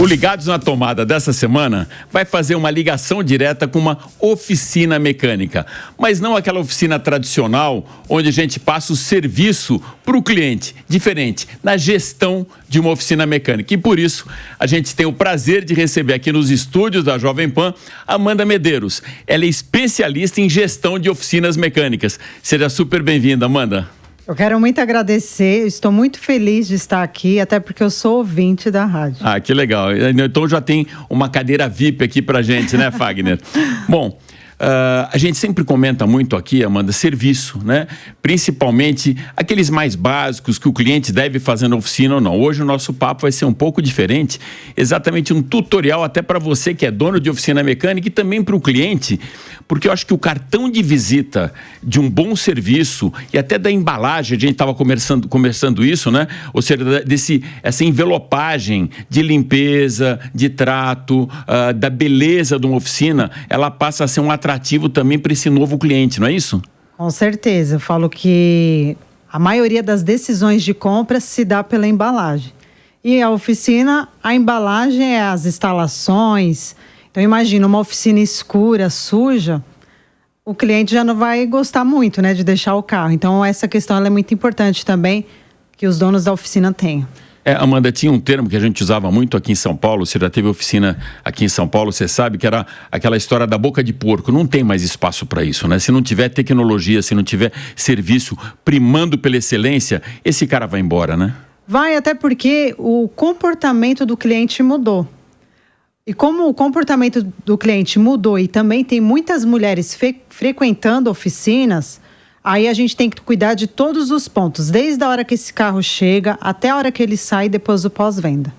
O Ligados na Tomada dessa semana vai fazer uma ligação direta com uma oficina mecânica, mas não aquela oficina tradicional onde a gente passa o serviço para o cliente, diferente, na gestão de uma oficina mecânica. E por isso a gente tem o prazer de receber aqui nos estúdios da Jovem Pan Amanda Medeiros. Ela é especialista em gestão de oficinas mecânicas. Seja super bem-vinda, Amanda. Eu quero muito agradecer, estou muito feliz de estar aqui, até porque eu sou ouvinte da rádio. Ah, que legal. Então já tem uma cadeira VIP aqui pra gente, né, Fagner? Bom, a gente sempre comenta muito aqui, Amanda, serviço, né? Principalmente aqueles mais básicos que o cliente deve fazer na oficina ou não. Hoje o nosso papo vai ser um pouco diferente, exatamente um tutorial até para você que é dono de oficina mecânica e também para o cliente, porque eu acho que o cartão de visita de um bom serviço e até da embalagem, a gente estava conversando isso, né? Ou seja, essa envelopagem de limpeza, de trato, da beleza de uma oficina, ela passa a ser um atrativo também para esse novo cliente, não é isso? Com certeza, eu falo que a maioria das decisões de compra se dá pela embalagem. E a oficina, a embalagem é as instalações. Então imagina uma oficina escura, suja, o cliente já não vai gostar muito, né, de deixar o carro. Então essa questão ela é muito importante também que os donos da oficina tenham. Amanda, tinha um termo que a gente usava muito aqui em São Paulo, você já teve oficina aqui em São Paulo, você sabe que era aquela história da boca de porco, não tem mais espaço para isso, né? Se não tiver tecnologia, se não tiver serviço primando pela excelência, esse cara vai embora, né? Vai, até porque o comportamento do cliente mudou. E como o comportamento do cliente mudou e também tem muitas mulheres frequentando oficinas, aí a gente tem que cuidar de todos os pontos, desde a hora que esse carro chega até a hora que ele sai depois do pós-venda.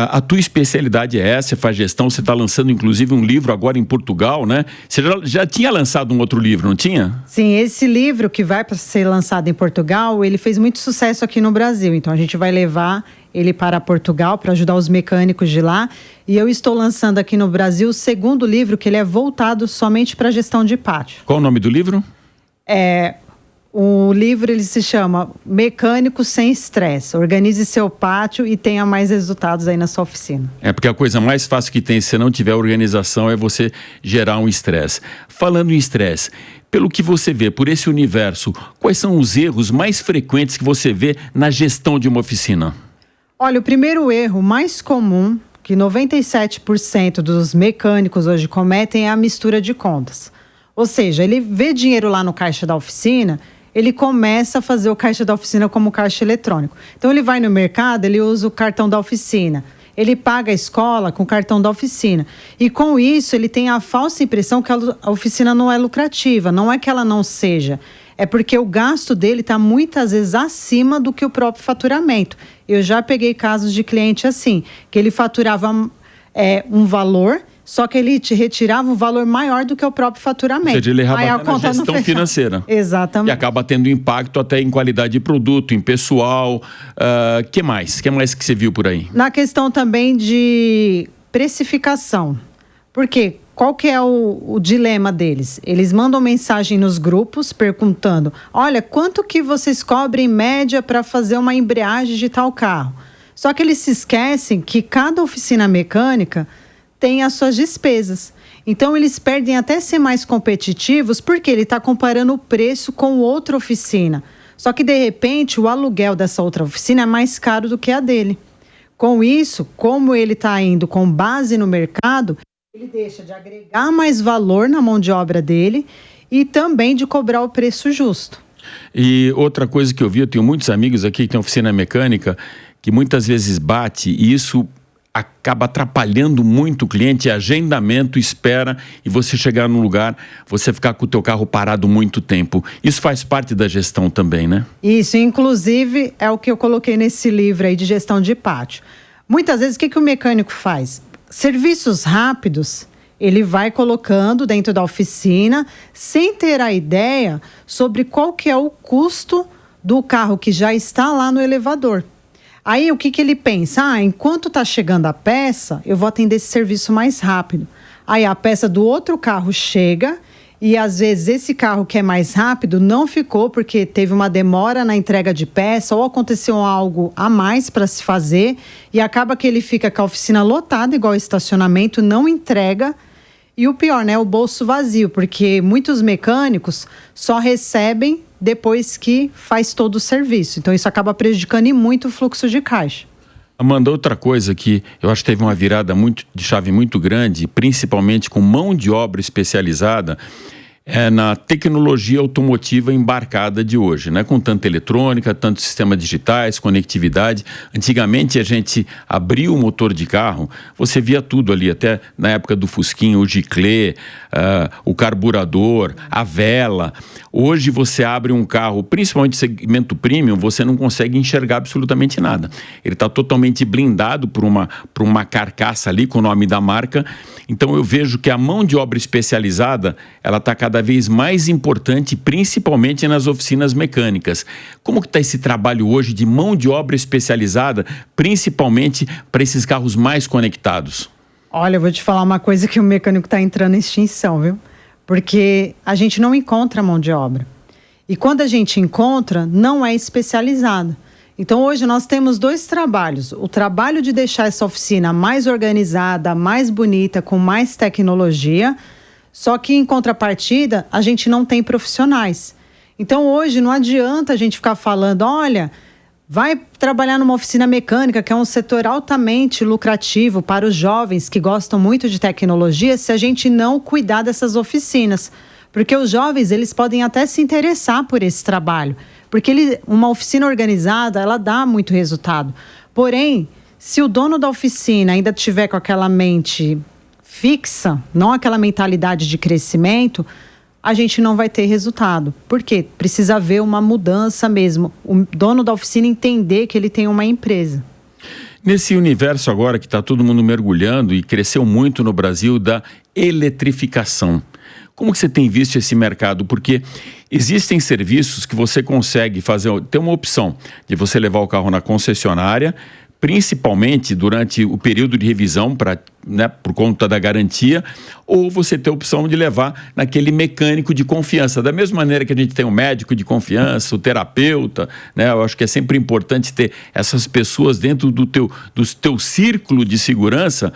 A tua especialidade é essa, você faz gestão, você está lançando inclusive um livro agora em Portugal, né? Você já tinha lançado um outro livro, não tinha? Sim, esse livro que vai para ser lançado em Portugal, ele fez muito sucesso aqui no Brasil. Então a gente vai levar ele para Portugal para ajudar os mecânicos de lá. E eu estou lançando aqui no Brasil o segundo livro, que ele é voltado somente para a gestão de pátio. Qual o nome do livro? O livro ele se chama Mecânico Sem Estresse. Organize seu pátio e tenha mais resultados aí na sua oficina. Porque a coisa mais fácil que tem, se não tiver organização, é você gerar um estresse. Falando em estresse, pelo que você vê, por esse universo, quais são os erros mais frequentes que você vê na gestão de uma oficina? Olha, o primeiro erro mais comum, que 97% dos mecânicos hoje cometem, é a mistura de contas. Ou seja, ele vê dinheiro lá no caixa da oficina, ele começa a fazer o caixa da oficina como caixa eletrônico. Então ele vai no mercado, ele usa o cartão da oficina. Ele paga a escola com o cartão da oficina. E com isso ele tem a falsa impressão que a oficina não é lucrativa. Não é que ela não seja. É porque o gasto dele está muitas vezes acima do que o próprio faturamento. Eu já peguei casos de cliente assim, que ele faturava um valor, só que ele te retirava um valor maior do que o próprio faturamento. Ou seja, ele errava na gestão financeira. Exatamente. E acaba tendo impacto até em qualidade de produto, em pessoal. Que mais? Que mais que você viu por aí? Na questão também de precificação. Por quê? Qual que é o dilema deles? Eles mandam mensagem nos grupos perguntando: olha, quanto que vocês cobrem em média para fazer uma embreagem de tal carro? Só que eles se esquecem que cada oficina mecânica tem as suas despesas. Então eles perdem até ser mais competitivos porque ele está comparando o preço com outra oficina. Só que de repente o aluguel dessa outra oficina é mais caro do que a dele. Com isso, como ele está indo com base no mercado, ele deixa de agregar mais valor na mão de obra dele e também de cobrar o preço justo. E outra coisa que eu vi, eu tenho muitos amigos aqui que têm oficina mecânica, que muitas vezes bate e isso acaba atrapalhando muito o cliente, agendamento, espera, e você chegar num lugar, você ficar com o teu carro parado muito tempo. Isso faz parte da gestão também, né? Isso, inclusive é o que eu coloquei nesse livro aí de gestão de pátio. Muitas vezes o que o mecânico faz? Serviços rápidos, ele vai colocando dentro da oficina sem ter a ideia sobre qual que é o custo do carro que já está lá no elevador. Aí o que ele pensa? Enquanto está chegando a peça, eu vou atender esse serviço mais rápido. Aí a peça do outro carro chega E às vezes esse carro que é mais rápido não ficou porque teve uma demora na entrega de peça ou aconteceu algo a mais para se fazer e acaba que ele fica com a oficina lotada, igual estacionamento, não entrega. E o pior, né, o bolso vazio, porque muitos mecânicos só recebem depois que faz todo o serviço. Então isso acaba prejudicando e muito o fluxo de caixa. Amanda, outra coisa que eu acho que teve uma virada de chave muito grande, principalmente com mão de obra especializada, é na tecnologia automotiva embarcada de hoje, né? Com tanta eletrônica, tantos sistemas digitais, conectividade. Antigamente a gente abria o motor de carro, você via tudo ali, até na época do Fusquinha, o giclê, o carburador, a vela. Hoje você abre um carro, principalmente segmento premium, você não consegue enxergar absolutamente nada. Ele está totalmente blindado por uma carcaça ali com o nome da marca. Então eu vejo que a mão de obra especializada, ela está cada vez mais importante, principalmente nas oficinas mecânicas. Como que está esse trabalho hoje de mão de obra especializada, principalmente para esses carros mais conectados? Olha, eu vou te falar uma coisa que o mecânico está entrando em extinção, viu? Porque a gente não encontra mão de obra. E quando a gente encontra, não é especializada. Então, hoje nós temos 2 trabalhos. O trabalho de deixar essa oficina mais organizada, mais bonita, com mais tecnologia. Só que, em contrapartida, a gente não tem profissionais. Então, hoje não adianta a gente ficar falando, olha, vai trabalhar numa oficina mecânica, que é um setor altamente lucrativo para os jovens que gostam muito de tecnologia, se a gente não cuidar dessas oficinas. Porque os jovens, eles podem até se interessar por esse trabalho. Porque uma oficina organizada, ela dá muito resultado. Porém, se o dono da oficina ainda tiver com aquela mente fixa, não aquela mentalidade de crescimento, a gente não vai ter resultado. Por quê? Precisa haver uma mudança mesmo. O dono da oficina entender que ele tem uma empresa. Nesse universo agora que está todo mundo mergulhando e cresceu muito no Brasil da eletrificação, como que você tem visto esse mercado? Porque existem serviços que você consegue ter uma opção de você levar o carro na concessionária, principalmente durante o período de revisão, por conta da garantia, ou você ter a opção de levar naquele mecânico de confiança. Da mesma maneira que a gente tem o médico de confiança, o terapeuta, né? Eu acho que é sempre importante ter essas pessoas dentro do teu círculo de segurança.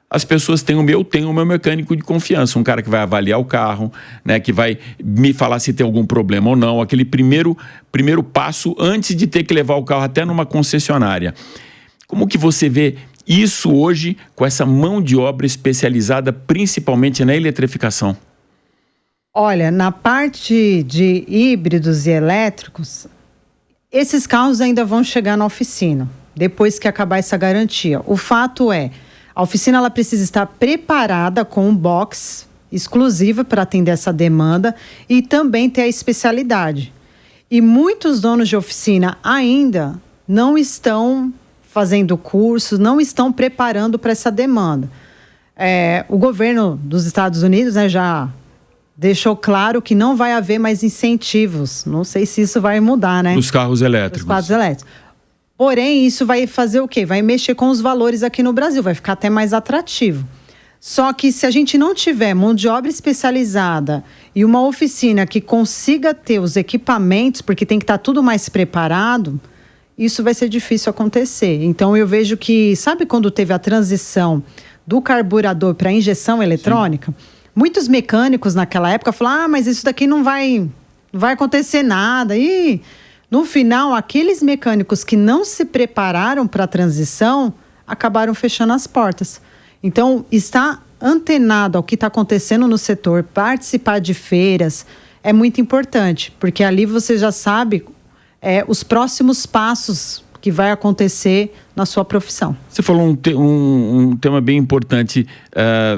As pessoas tenho o meu mecânico de confiança, um cara que vai avaliar o carro, né, que vai me falar se tem algum problema ou não, aquele primeiro passo antes de ter que levar o carro até numa concessionária. Como que você vê isso hoje com essa mão de obra especializada, principalmente na eletrificação? Olha, na parte de híbridos e elétricos, esses carros ainda vão chegar na oficina, depois que acabar essa garantia. O fato é, a oficina ela precisa estar preparada com um box exclusivo para atender essa demanda e também ter a especialidade. E muitos donos de oficina ainda não estão fazendo cursos, não estão preparando para essa demanda. O governo dos Estados Unidos, né, já deixou claro que não vai haver mais incentivos. Não sei se isso vai mudar, né? Os carros elétricos. Os carros elétricos. Porém, isso vai fazer o quê? Vai mexer com os valores aqui no Brasil, vai ficar até mais atrativo. Só que se a gente não tiver mão de obra especializada e uma oficina que consiga ter os equipamentos, porque tem que estar tudo mais preparado, isso vai ser difícil acontecer. Então, eu vejo que, sabe quando teve a transição do carburador para a injeção eletrônica? Sim. Muitos mecânicos naquela época falaram, mas isso daqui não vai acontecer nada. E no final, aqueles mecânicos que não se prepararam para a transição acabaram fechando as portas. Então, estar antenado ao que está acontecendo no setor, participar de feiras, é muito importante, porque ali você já sabe os próximos passos que vai acontecer na sua profissão. Você falou um tema bem importante,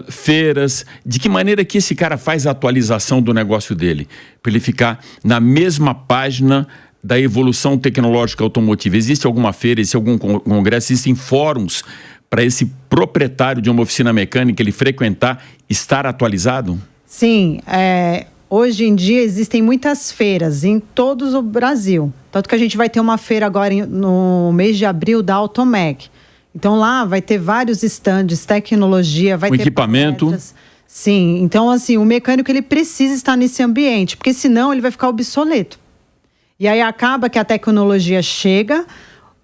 feiras. De que maneira que esse cara faz a atualização do negócio dele? Para ele ficar na mesma página da evolução tecnológica automotiva. Existe alguma feira, existe algum congresso, existem fóruns para esse proprietário de uma oficina mecânica ele frequentar, estar atualizado? Sim, hoje em dia existem muitas feiras em todo o Brasil. Tanto que a gente vai ter uma feira agora no mês de abril da Automec. Então lá vai ter vários estandes, tecnologia, vai ter equipamento. palestras. Sim, então assim, o mecânico ele precisa estar nesse ambiente, porque senão ele vai ficar obsoleto. E aí acaba que a tecnologia chega,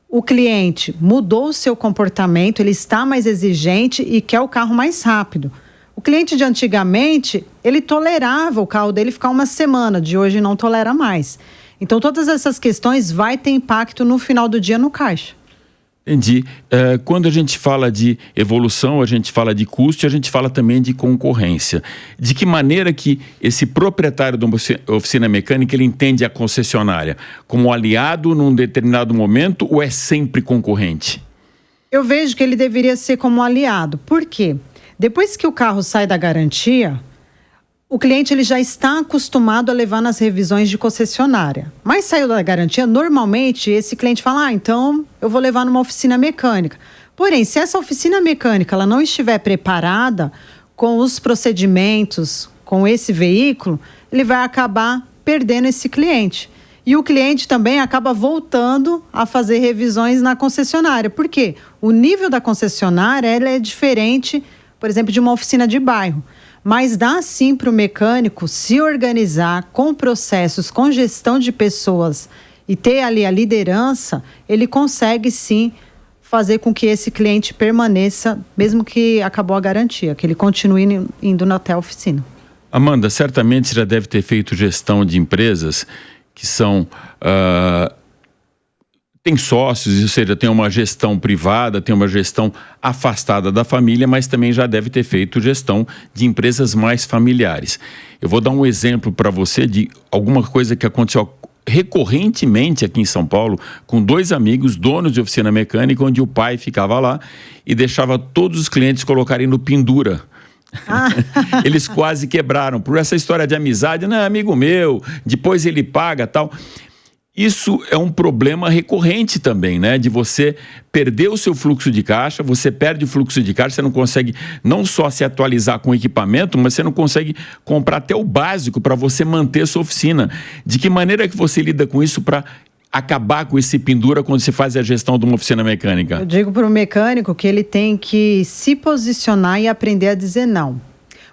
o cliente mudou o seu comportamento, ele está mais exigente e quer o carro mais rápido. O cliente de antigamente, ele tolerava o carro dele ficar uma semana, de hoje não tolera mais. Então todas essas questões vai ter impacto no final do dia no caixa. Entendi. Quando a gente fala de evolução, a gente fala de custo e a gente fala também de concorrência. De que maneira que esse proprietário de uma oficina mecânica, ele entende a concessionária? Como aliado num determinado momento ou é sempre concorrente? Eu vejo que ele deveria ser como aliado. Por quê? Depois que o carro sai da garantia, o cliente ele já está acostumado a levar nas revisões de concessionária. Mas saiu da garantia, normalmente esse cliente fala, então eu vou levar numa oficina mecânica. Porém, se essa oficina mecânica ela não estiver preparada com os procedimentos, com esse veículo, ele vai acabar perdendo esse cliente. E o cliente também acaba voltando a fazer revisões na concessionária. Por quê? O nível da concessionária ela é diferente, por exemplo, de uma oficina de bairro. Mas dá sim para o mecânico se organizar com processos, com gestão de pessoas e ter ali a liderança, ele consegue sim fazer com que esse cliente permaneça, mesmo que acabou a garantia, que ele continue indo até a oficina. Amanda, certamente você já deve ter feito gestão de empresas que são... tem sócios, ou seja, tem uma gestão privada, tem uma gestão afastada da família, mas também já deve ter feito gestão de empresas mais familiares. Eu vou dar um exemplo para você de alguma coisa que aconteceu recorrentemente aqui em São Paulo, com 2 amigos, donos de oficina mecânica, onde o pai ficava lá e deixava todos os clientes colocarem no pendura. Eles quase quebraram por essa história de amizade, não é amigo meu, depois ele paga tal... Isso é um problema recorrente também, né? De você perder o seu fluxo de caixa, você perde o fluxo de caixa, você não consegue não só se atualizar com o equipamento, mas você não consegue comprar até o básico para você manter a sua oficina. De que maneira que você lida com isso para acabar com esse pendura quando você faz a gestão de uma oficina mecânica? Eu digo para o mecânico que ele tem que se posicionar e aprender a dizer não.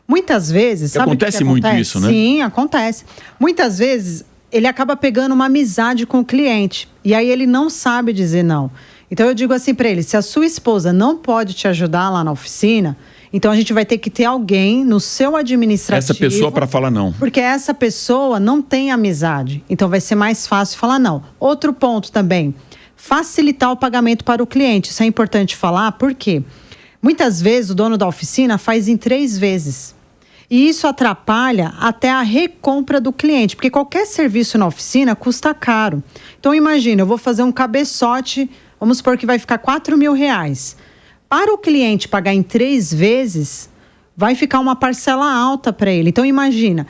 Muitas vezes... Sabe acontece muito isso, né? Sim, acontece. Muitas vezes... ele acaba pegando uma amizade com o cliente. E aí ele não sabe dizer não. Então eu digo assim para ele, se a sua esposa não pode te ajudar lá na oficina, então a gente vai ter que ter alguém no seu administrativo... essa pessoa para falar não. Porque essa pessoa não tem amizade. Então vai ser mais fácil falar não. Outro ponto também, facilitar o pagamento para o cliente. Isso é importante falar, porque muitas vezes o dono da oficina faz em 3 vezes. E isso atrapalha até a recompra do cliente, porque qualquer serviço na oficina custa caro. Então, imagina, eu vou fazer um cabeçote, vamos supor que vai ficar R$4.000. Para o cliente pagar em 3 vezes, vai ficar uma parcela alta para ele. Então, imagina,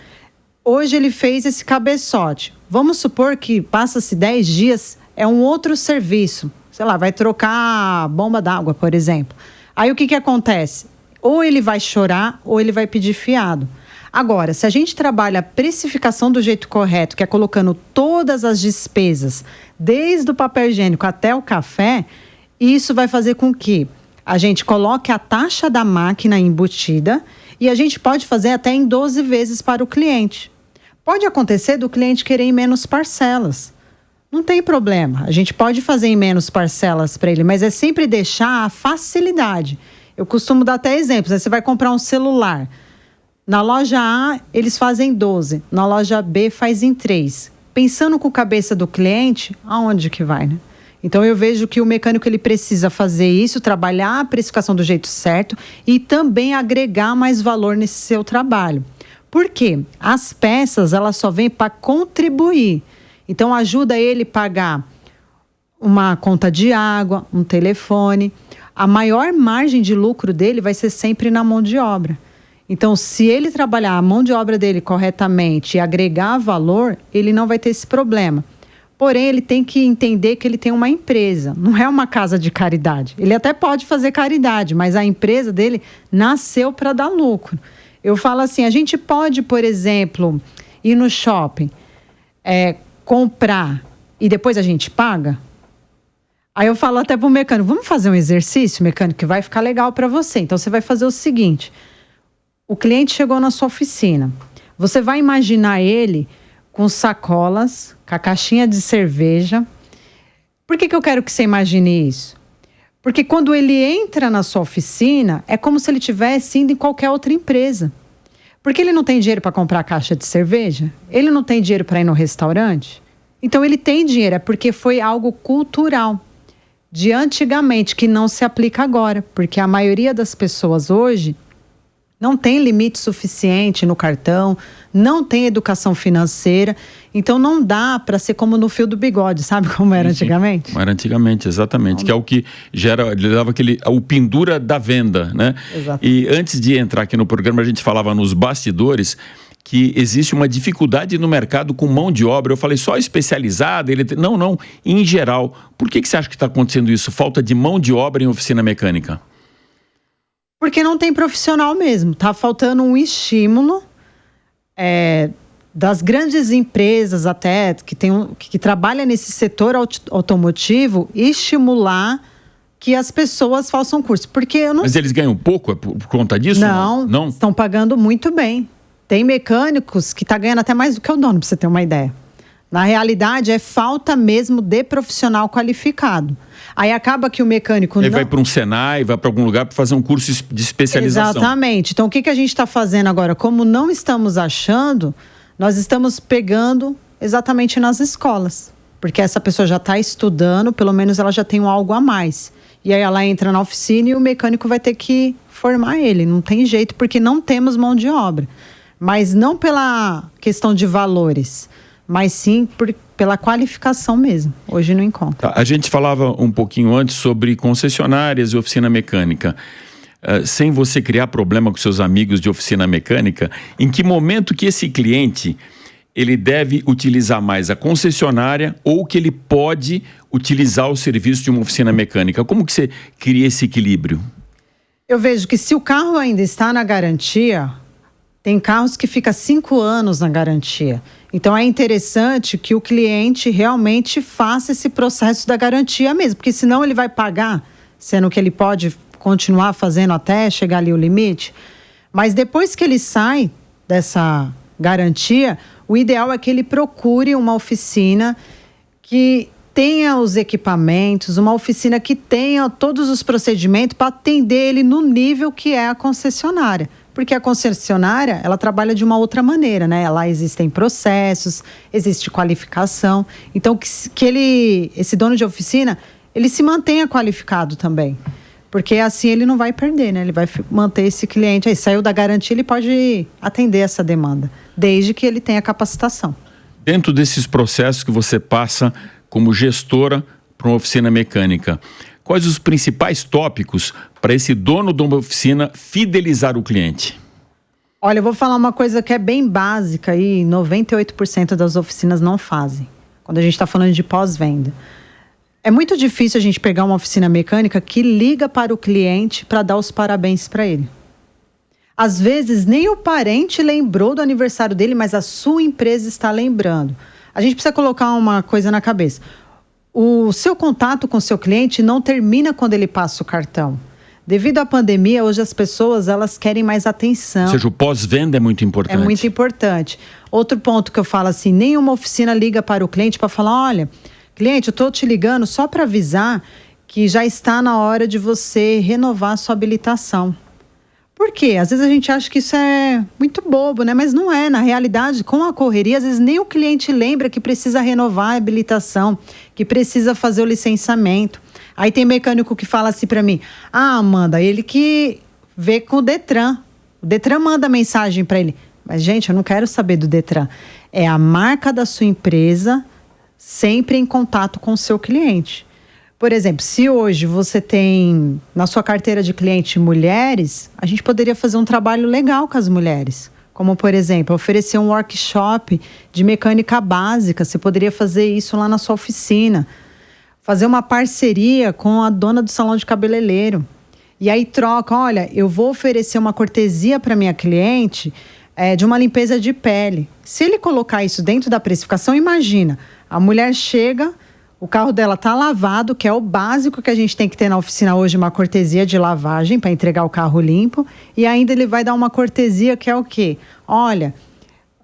hoje ele fez esse cabeçote. Vamos supor que passa-se 10 dias, é um outro serviço. Sei lá, vai trocar a bomba d'água, por exemplo. Aí, o que acontece? Ou ele vai chorar ou ele vai pedir fiado. Agora, se a gente trabalha a precificação do jeito correto, que é colocando todas as despesas, desde o papel higiênico até o café, isso vai fazer com que a gente coloque a taxa da máquina embutida e a gente pode fazer até em 12 vezes para o cliente. Pode acontecer do cliente querer em menos parcelas. Não tem problema, a gente pode fazer em menos parcelas para ele, mas é sempre deixar a facilidade. Eu costumo dar até exemplos, né? Você vai comprar um celular. Na loja A, eles fazem 12. Na loja B, faz em 3. Pensando com a cabeça do cliente, aonde que vai, né? Então, eu vejo que o mecânico ele precisa fazer isso, trabalhar a precificação do jeito certo e também agregar mais valor nesse seu trabalho. Por quê? As peças, elas só vêm para contribuir. Então, ajuda ele a pagar uma conta de água, um telefone... A maior margem de lucro dele vai ser sempre na mão de obra. Então, se ele trabalhar a mão de obra dele corretamente e agregar valor, ele não vai ter esse problema. Porém, ele tem que entender que ele tem uma empresa, não é uma casa de caridade. Ele até pode fazer caridade, mas a empresa dele nasceu para dar lucro. Eu falo assim, a gente pode, por exemplo, ir no shopping, comprar e depois a gente paga? Aí eu falo até para o mecânico, vamos fazer um exercício, mecânico, que vai ficar legal para você. Então, você vai fazer o seguinte, O cliente chegou na sua oficina. Você vai imaginar ele com sacolas, com a caixinha de cerveja. Por que eu quero que você imagine isso? Porque quando ele entra na sua oficina, é como se ele tivesse indo em qualquer outra empresa. Porque ele não tem dinheiro para comprar a caixa de cerveja, ele não tem dinheiro para ir no restaurante. Então ele tem dinheiro, é porque foi algo cultural, de antigamente, que não se aplica agora. Porque a maioria das pessoas hoje não tem limite suficiente no cartão, não tem educação financeira, então não dá para ser como no fio do bigode, sabe como era antigamente? Era antigamente, exatamente, que é o que leva o pendura da venda, né? Exatamente. E antes de entrar aqui no programa, a gente falava nos bastidores que existe uma dificuldade no mercado com mão de obra. Eu falei só especializada, não, em geral. Por que você acha que está acontecendo isso? Falta de mão de obra em oficina mecânica? Porque não tem profissional mesmo. Está faltando um estímulo das grandes empresas até que trabalham nesse setor automotivo, estimular que as pessoas façam curso. Porque eu não... Mas eles ganham pouco por conta disso? Não, estão pagando muito bem. Tem mecânicos que estão ganhando até mais do que o dono, para você ter uma ideia. Na realidade, é falta mesmo de profissional qualificado. Aí acaba que o mecânico Ele vai para um Senai, vai para algum lugar para fazer um curso de especialização. Exatamente. Então, o que a gente está fazendo agora? Como não estamos achando, nós estamos pegando exatamente nas escolas. Porque essa pessoa já está estudando, pelo menos ela já tem algo a mais. E aí ela entra na oficina e o mecânico vai ter que formar ele. Não tem jeito, porque não temos mão de obra. Mas não pela questão de valores, mas sim pela qualificação mesmo. Hoje não encontra. A gente falava um pouquinho antes sobre concessionárias e oficina mecânica. Sem você criar problema com seus amigos de oficina mecânica, em que momento que esse cliente ele deve utilizar mais a concessionária ou que ele pode utilizar o serviço de uma oficina mecânica? Como que você cria esse equilíbrio? Eu vejo que se o carro ainda está na garantia... Tem carros que ficam 5 anos na garantia. Então, é interessante que o cliente realmente faça esse processo da garantia mesmo. Porque senão ele vai pagar, sendo que ele pode continuar fazendo até chegar ali o limite. Mas depois que ele sai dessa garantia, o ideal é que ele procure uma oficina que tenha os equipamentos, uma oficina que tenha todos os procedimentos para atender ele no nível que é a concessionária. Porque a concessionária, ela trabalha de uma outra maneira, né? Lá existem processos, existe qualificação. Então, que esse dono de oficina, ele se mantenha qualificado também. Porque assim ele não vai perder, né? Ele vai manter esse cliente. Aí saiu da garantia, ele pode atender essa demanda, desde que ele tenha capacitação. Dentro desses processos que você passa como gestora para uma oficina mecânica, quais os principais tópicos para esse dono de uma oficina fidelizar o cliente? Olha, eu vou falar uma coisa que é bem básica e 98% das oficinas não fazem. Quando a gente está falando de pós-venda. É muito difícil a gente pegar uma oficina mecânica que liga para o cliente para dar os parabéns para ele. Às vezes, nem o parente lembrou do aniversário dele, mas a sua empresa está lembrando. A gente precisa colocar uma coisa na cabeça. O seu contato com o seu cliente não termina quando ele passa o cartão. Devido à pandemia, hoje as pessoas elas querem mais atenção. Ou seja, o pós-venda é muito importante. É muito importante. Outro ponto que eu falo assim, nenhuma oficina liga para o cliente para falar, olha, cliente, eu estou te ligando só para avisar que já está na hora de você renovar a sua habilitação. Por quê? Às vezes a gente acha que isso é muito bobo, né? Mas não é. Na realidade, com a correria, às vezes nem o cliente lembra que precisa renovar a habilitação, que precisa fazer o licenciamento. Aí tem mecânico que fala assim para mim, Amanda, ele que vê com o Detran. O Detran manda mensagem para ele. Mas, gente, eu não quero saber do Detran. É a marca da sua empresa sempre em contato com o seu cliente. Por exemplo, se hoje você tem na sua carteira de cliente mulheres, a gente poderia fazer um trabalho legal com as mulheres. Como, por exemplo, oferecer um workshop de mecânica básica. Você poderia fazer isso lá na sua oficina. Fazer uma parceria com a dona do salão de cabeleireiro. E aí troca, olha, eu vou oferecer uma cortesia para minha cliente de uma limpeza de pele. Se ele colocar isso dentro da precificação, imagina, a mulher chega O carro dela tá lavado, que é o básico que a gente tem que ter na oficina hoje, uma cortesia de lavagem para entregar o carro limpo. E ainda ele vai dar uma cortesia que é o quê? Olha,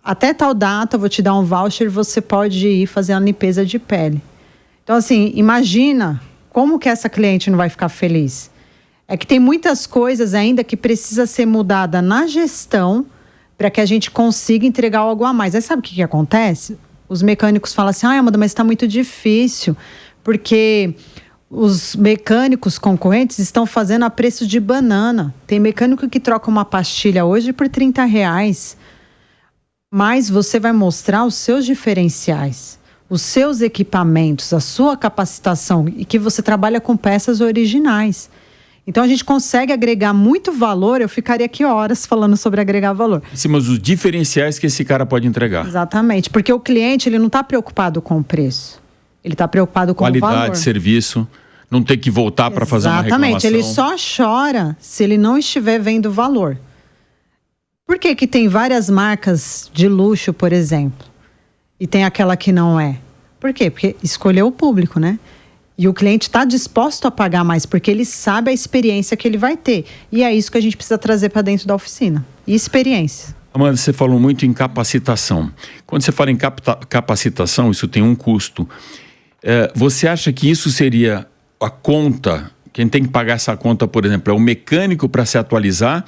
até tal data eu vou te dar um voucher, você pode ir fazer a limpeza de pele. Então, assim, imagina como que essa cliente não vai ficar feliz. É que tem muitas coisas ainda que precisa ser mudada na gestão para que a gente consiga entregar algo a mais. Aí sabe o que acontece? Os mecânicos falam assim, Amanda, mas está muito difícil, porque os mecânicos concorrentes estão fazendo a preço de banana. Tem mecânico que troca uma pastilha hoje por R$30. Mas você vai mostrar os seus diferenciais, os seus equipamentos, a sua capacitação e que você trabalha com peças originais. Então a gente consegue agregar muito valor. Eu ficaria aqui horas falando sobre agregar valor. Sim, mas os diferenciais que esse cara pode entregar. Exatamente, porque o cliente ele não está preocupado com o preço. Ele está preocupado com o valor. Qualidade, serviço, não ter que voltar para fazer uma reclamação. Exatamente, ele só chora se ele não estiver vendo valor. Por que que tem várias marcas de luxo, por exemplo, e tem aquela que não é? Por quê? Porque escolheu o público, né? E o cliente está disposto a pagar mais, porque ele sabe a experiência que ele vai ter. E é isso que a gente precisa trazer para dentro da oficina. E experiência. Amanda, você falou muito em capacitação. Quando você fala em capacitação, isso tem um custo. Você acha que isso seria a conta? Quem tem que pagar essa conta, por exemplo, é o mecânico para se atualizar?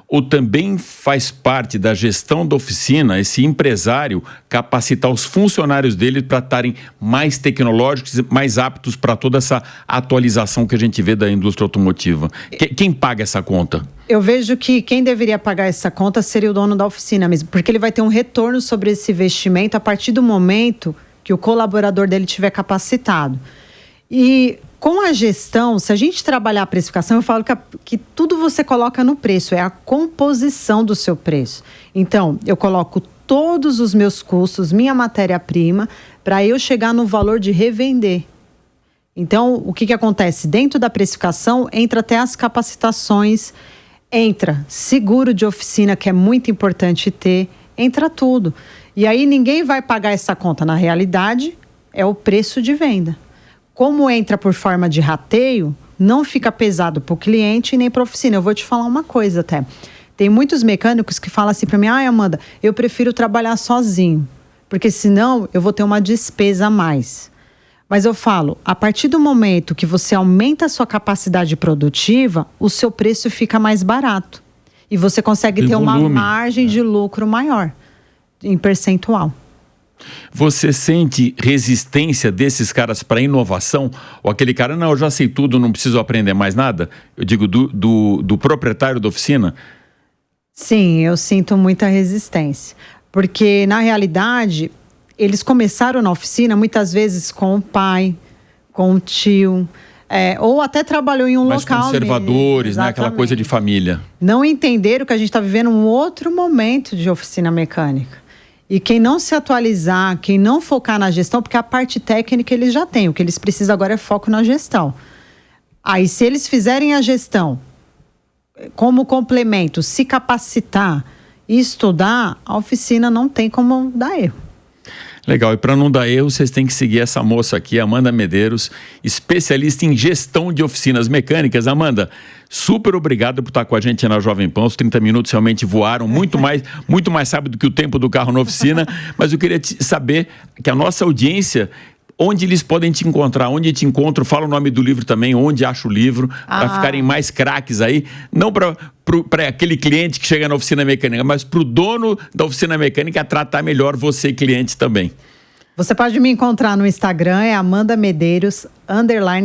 Ou também faz parte da gestão da oficina, esse empresário, capacitar os funcionários dele para estarem mais tecnológicos, mais aptos para toda essa atualização que a gente vê da indústria automotiva? Quem paga essa conta? Eu vejo que quem deveria pagar essa conta seria o dono da oficina mesmo, porque ele vai ter um retorno sobre esse investimento a partir do momento que o colaborador dele estiver capacitado. E com a gestão, se a gente trabalhar a precificação, eu falo que tudo você coloca no preço, é a composição do seu preço. Então, eu coloco todos os meus custos, minha matéria-prima, para eu chegar no valor de revender. Então, o que acontece? Dentro da precificação, entra até as capacitações, entra seguro de oficina, que é muito importante ter, entra tudo. E aí ninguém vai pagar essa conta. Na realidade, é o preço de venda. Como entra por forma de rateio, não fica pesado para o cliente e nem para a oficina. Eu vou te falar uma coisa até. Tem muitos mecânicos que falam assim para mim, Amanda, eu prefiro trabalhar sozinho, porque senão eu vou ter uma despesa a mais. Mas eu falo, a partir do momento que você aumenta a sua capacidade produtiva, o seu preço fica mais barato. E você consegue ter uma margem de lucro maior, em percentual. Você sente resistência desses caras para inovação? Ou aquele cara, não, eu já sei tudo, não preciso aprender mais nada? Eu digo, do proprietário da oficina? Sim, eu sinto muita resistência. Porque, na realidade, eles começaram na oficina muitas vezes com o pai, com o tio, ou até trabalhou em um mais local conservadores, mesmo, né? Aquela coisa de família. Não entenderam que a gente está vivendo um outro momento de oficina mecânica. E quem não se atualizar, quem não focar na gestão, porque a parte técnica eles já têm, o que eles precisam agora é foco na gestão. Aí, se eles fizerem a gestão como complemento, se capacitar e estudar, a oficina não tem como dar erro. Legal, e para não dar erro, vocês têm que seguir essa moça aqui, Amanda Medeiros, especialista em gestão de oficinas mecânicas. Amanda, super obrigado por estar com a gente na Jovem Pan. Os 30 minutos realmente voaram muito mais rápido do que o tempo do carro na oficina. Mas eu queria saber que a nossa audiência, onde eles podem te encontrar, onde te encontro, fala o nome do livro também, onde acha o livro, para ficarem mais craques aí, não para aquele cliente que chega na oficina mecânica, mas para o dono da oficina mecânica tratar melhor você, cliente, também. Você pode me encontrar no Instagram, é Amanda Medeiros,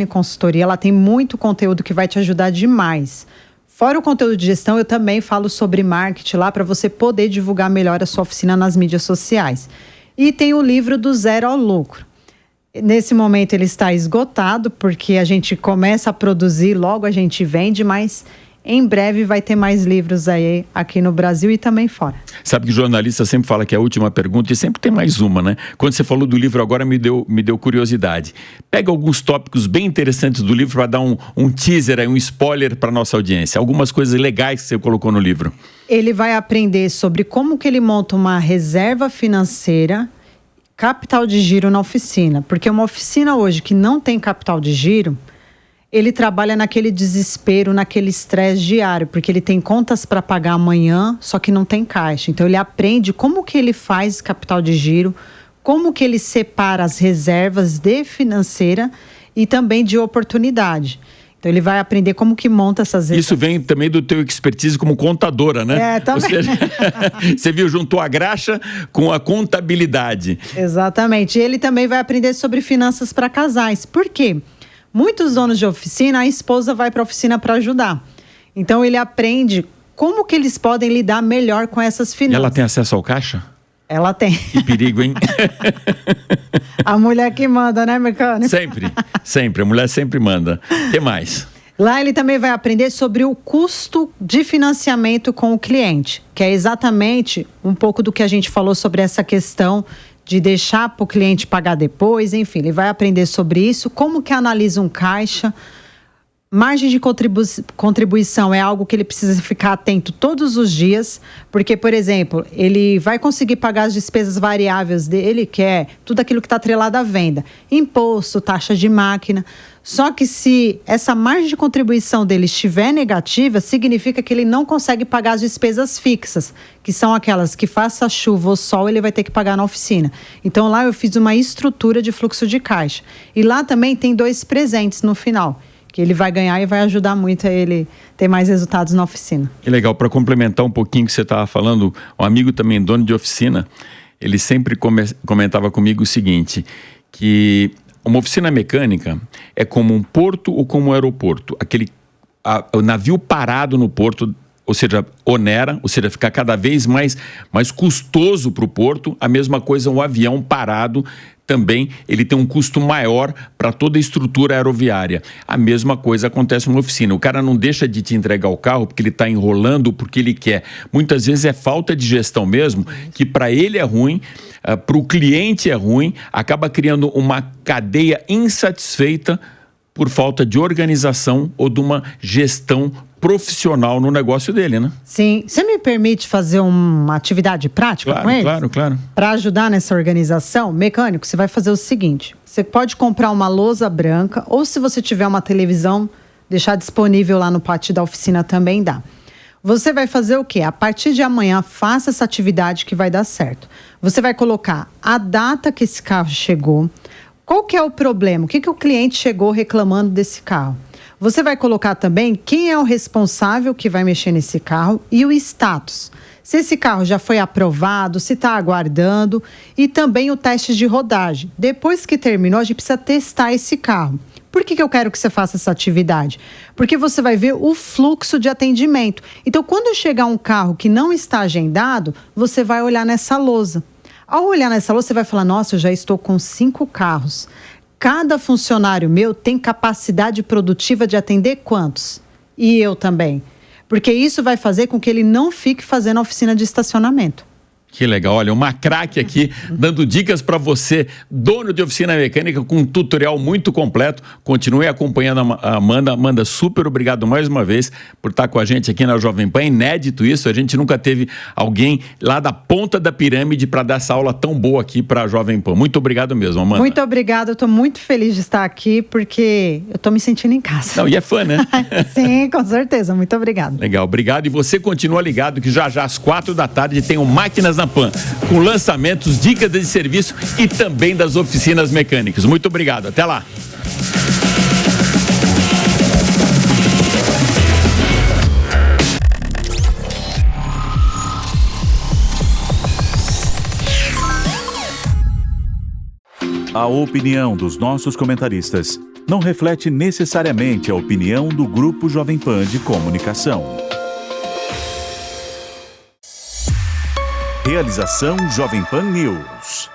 _consultoria. Ela tem muito conteúdo que vai te ajudar demais. Fora o conteúdo de gestão, eu também falo sobre marketing lá para você poder divulgar melhor a sua oficina nas mídias sociais. E tem o livro do Zero ao Lucro. Nesse momento ele está esgotado, porque a gente começa a produzir, logo a gente vende, mas em breve vai ter mais livros aí aqui no Brasil e também fora. Sabe que jornalista sempre fala que é a última pergunta e sempre tem mais uma, né? Quando você falou do livro agora me deu curiosidade. Pega alguns tópicos bem interessantes do livro para dar um teaser, um spoiler para nossa audiência. Algumas coisas legais que você colocou no livro. Ele vai aprender sobre como que ele monta uma reserva financeira capital de giro na oficina. Porque uma oficina hoje que não tem capital de giro, ele trabalha naquele desespero, naquele estresse diário, porque ele tem contas para pagar amanhã, só que não tem caixa. Então ele aprende como que ele faz capital de giro, como que ele separa as reservas de financeira e também de oportunidade. Então ele vai aprender como que monta essas reservas. Isso vem também do teu expertise como contadora, né? Também. Você viu, juntou a graxa com a contabilidade. Exatamente. E ele também vai aprender sobre finanças para casais. Por quê? Muitos donos de oficina, a esposa vai para a oficina para ajudar. Então ele aprende como que eles podem lidar melhor com essas finanças. E ela tem acesso ao caixa? Ela tem. Que perigo, hein? A mulher que manda, né, mecânico? Sempre. A mulher sempre manda. O que mais? Lá ele também vai aprender sobre o custo de financiamento com o cliente, que é exatamente um pouco do que a gente falou sobre essa questão de deixar para o cliente pagar depois, enfim, ele vai aprender sobre isso, como que analisa um caixa. Margem de contribuição é algo que ele precisa ficar atento todos os dias, porque, por exemplo, ele vai conseguir pagar as despesas variáveis dele, que é tudo aquilo que está atrelado à venda, imposto, taxa de máquina. Só que se essa margem de contribuição dele estiver negativa, significa que ele não consegue pagar as despesas fixas, que são aquelas que faça chuva ou sol, ele vai ter que pagar na oficina. Então lá eu fiz uma estrutura de fluxo de caixa. E lá também tem 2 presentes no final, que ele vai ganhar e vai ajudar muito a ele ter mais resultados na oficina. Que legal, para complementar um pouquinho o que você estava falando, um amigo também, dono de oficina, ele sempre comentava comigo o seguinte, que uma oficina mecânica é como um porto ou como um aeroporto. O navio parado no porto, ou seja, onera, ou seja, fica cada vez mais custoso para o porto. A mesma coisa, um avião parado também, ele tem um custo maior para toda a estrutura aeroviária. A mesma coisa acontece numa oficina. O cara não deixa de te entregar o carro porque ele está enrolando, porque ele quer. Muitas vezes é falta de gestão mesmo, que para ele é ruim, para o cliente é ruim, acaba criando uma cadeia insatisfeita por falta de organização ou de uma gestão profissional no negócio dele, né? Sim. Você me permite fazer uma atividade prática com eles? Claro. Para ajudar nessa organização, mecânico, você vai fazer o seguinte. Você pode comprar uma lousa branca ou, se você tiver uma televisão, deixar disponível lá no pátio da oficina também dá. Você vai fazer o quê? A partir de amanhã, faça essa atividade que vai dar certo. Você vai colocar a data que esse carro chegou. Qual que é o problema? O que o cliente chegou reclamando desse carro? Você vai colocar também quem é o responsável que vai mexer nesse carro e o status. Se esse carro já foi aprovado, se está aguardando, e também o teste de rodagem. Depois que terminou, a gente precisa testar esse carro. Por que eu quero que você faça essa atividade? Porque você vai ver o fluxo de atendimento. Então, quando chegar um carro que não está agendado, você vai olhar nessa lousa. Ao olhar nessa lousa, você vai falar, nossa, eu já estou com 5 carros. Cada funcionário meu tem capacidade produtiva de atender quantos? E eu também. Porque isso vai fazer com que ele não fique fazendo oficina de estacionamento. Que legal, olha, uma craque aqui dando dicas para você, dono de oficina mecânica, com um tutorial muito completo. Continue acompanhando a Amanda. Amanda, super obrigado mais uma vez por estar com a gente aqui na Jovem Pan. Inédito isso, a gente nunca teve alguém lá da ponta da pirâmide para dar essa aula tão boa aqui para a Jovem Pan. Muito obrigado mesmo, Amanda. Muito obrigada, eu estou muito feliz de estar aqui porque eu estou me sentindo em casa. Não, e é fã, né? Sim, com certeza, muito obrigada. Legal, obrigado. E você continua ligado que já às 4 da tarde tem o Máquinas na Pan, com lançamentos, dicas de serviço e também das oficinas mecânicas. Muito obrigado, até lá. A opinião dos nossos comentaristas não reflete necessariamente a opinião do Grupo Jovem Pan de Comunicação. Realização Jovem Pan News.